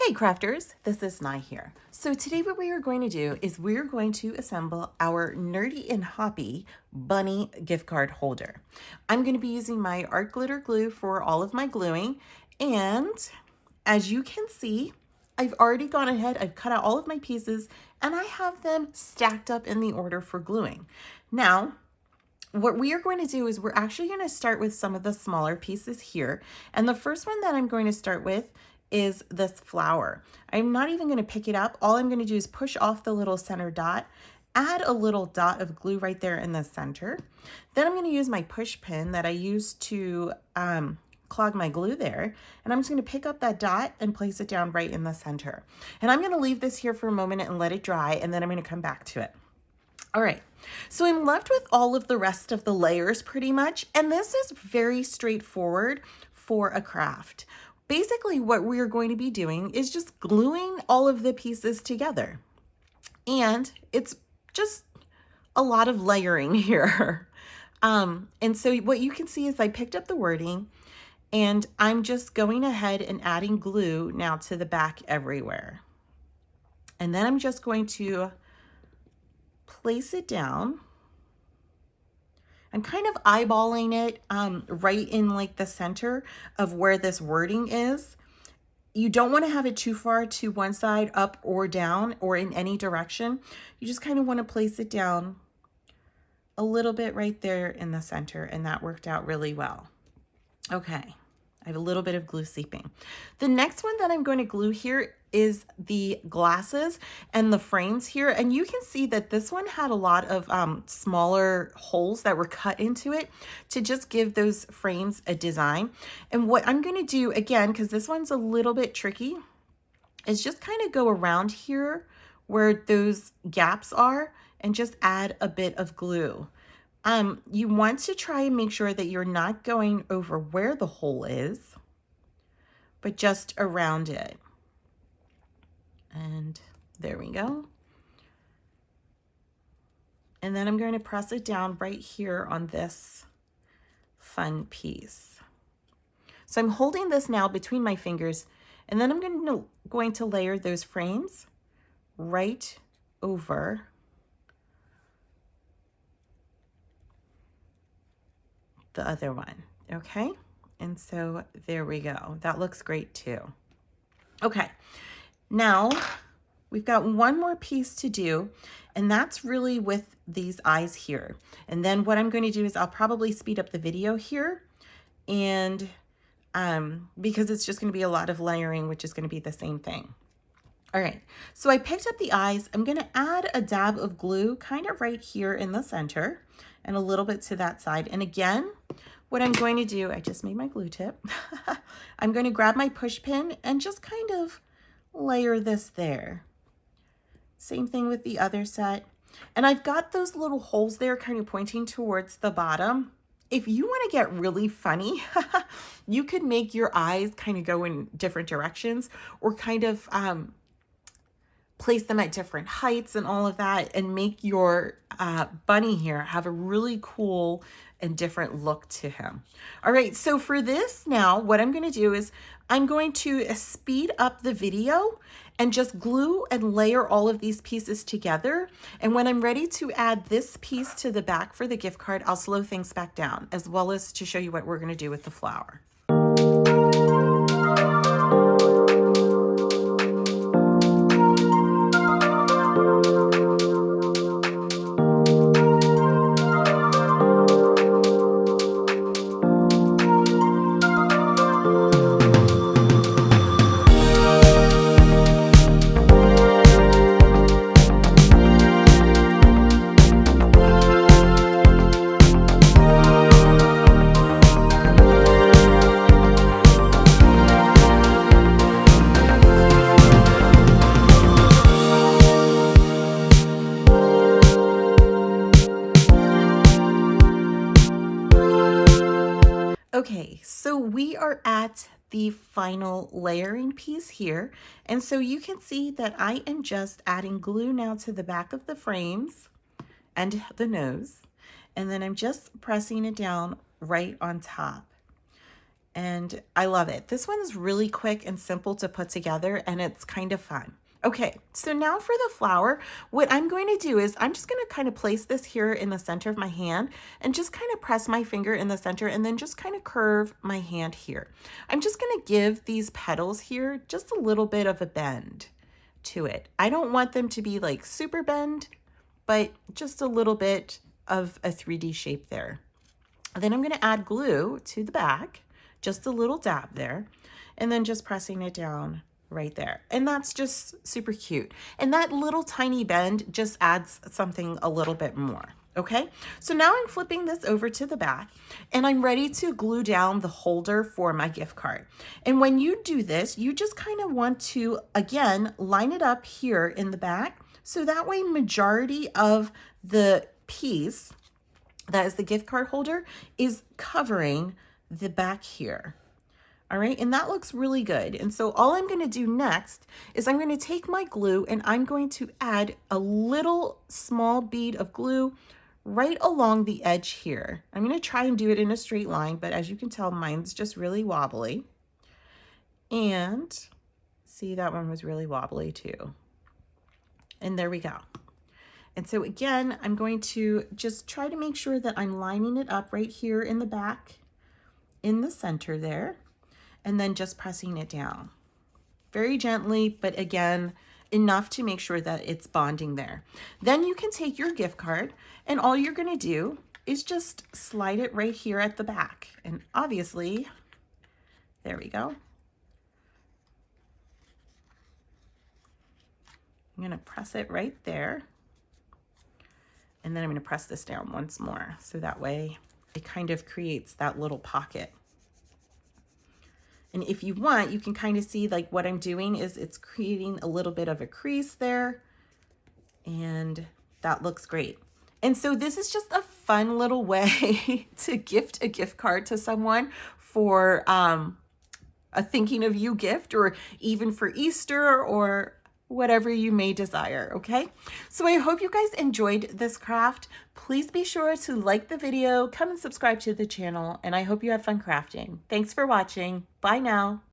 Hey crafters, this is Nye here. So today what we are going to do is we're going to assemble our Nerdy and Hoppy bunny gift card holder. I'm going to be using my art glitter glue for all of my gluing, and as you can see, I've already gone ahead, I've cut out all of my pieces and I have them stacked up in the order for gluing. Now, what we are going to do is we're actually going to start with some of the smaller pieces here. And the first one that I'm going to start with is this flower. I'm not even going to pick it up. All I'm going to do is push off the little center dot, add a little dot of glue right there in the center. Then I'm going to use my push pin that I used to clog my glue there. And I'm just going to pick up that dot and place it down right in the center. And I'm going to leave this here for a moment and let it dry, and then I'm going to come back to it. All right, so I'm left with all of the rest of the layers pretty much, and this is very straightforward for a craft. Basically, what we're going to be doing is just gluing all of the pieces together, and it's just a lot of layering here. And so what you can see is I picked up the wording, and I'm just going ahead and adding glue now to the back everywhere. And then I'm just going to place it down. I'm kind of eyeballing it right in like the center of where this wording is. You don't want to have it too far to one side, up or down, or in any direction. You just kind of want to place it down a little bit right there in the center, and that worked out really well. Okay, I have a little bit of glue seeping. The next one that I'm going to glue here is the glasses and the frames here. And you can see that this one had a lot of smaller holes that were cut into it to just give those frames a design. And what I'm going to do, again, because this one's a little bit tricky, is just kind of go around here where those gaps are and just add a bit of glue. You want to try and make sure that you're not going over where the hole is, but just around it. And there we go. And then I'm going to press it down right here on this fun piece. So I'm holding this now between my fingers, and then I'm going to layer those frames right over the other one. Okay, and so there we go. That looks great too. Okay, now we've got one more piece to do, and that's really with these eyes here. And then what I'm going to do is I'll probably speed up the video here, and because it's just going to be a lot of layering, which is going to be the same thing. All right, so I picked up the eyes. I'm going to add a dab of glue kind of right here in the center and a little bit to that side. And again, what I'm going to do, I just made my glue tip. I'm going to grab my push pin and just kind of layer this there. Same thing with the other set. And I've got those little holes there kind of pointing towards the bottom. If you want to get really funny, you could make your eyes kind of go in different directions, or kind of place them at different heights and all of that, and make your bunny here have a really cool and different look to him. All right, so for this now, what I'm going to do is I'm going to speed up the video and just glue and layer all of these pieces together. And when I'm ready to add this piece to the back for the gift card, I'll slow things back down, as well as to show you what we're going to do with the flower. Okay, so we are at the final layering piece here. And so you can see that I am just adding glue now to the back of the frames and the nose. And then I'm just pressing it down right on top. and I love it. This one's really quick and simple to put together, and it's kind of fun. Okay, so now for the flower, what I'm going to do is I'm just going to kind of place this here in the center of my hand and just kind of press my finger in the center and then just kind of curve my hand here. I'm just going to give these petals here just a little bit of a bend to it. I don't want them to be like super bend, but just a little bit of a 3D shape there. Then I'm going to add glue to the back, just a little dab there, and then just pressing it down right there. And that's just super cute. And that little tiny bend just adds something a little bit more. Okay, so now I'm flipping this over to the back and I'm ready to glue down the holder for my gift card. And when you do this, you just kind of want to, again, line it up here in the back. So that way majority of the piece that is the gift card holder is covering the back here. All right, and that looks really good. And so all I'm going to do next is I'm going to take my glue and I'm going to add a little small bead of glue right along the edge here. I'm going to try and do it in a straight line, but as you can tell, mine's just really wobbly. And see, that one was really wobbly too. And there we go. And so again, I'm going to just try to make sure that I'm lining it up right here in the back, in the center there, and then just pressing it down very gently, but again, enough to make sure that it's bonding there. Then you can take your gift card and all you're going to do is just slide it right here at the back. And obviously, there we go. I'm going to press it right there. And then I'm going to press this down once more. So that way it kind of creates that little pocket. And if you want, you can kind of see like what I'm doing is it's creating a little bit of a crease there. And that looks great. And so this is just a fun little way to gift a gift card to someone for a thinking of you gift, or even for Easter or whatever you may desire, okay? So I hope you guys enjoyed this craft. Please be sure to like the video, come and subscribe to the channel, and I hope you have fun crafting. Thanks for watching. Bye now.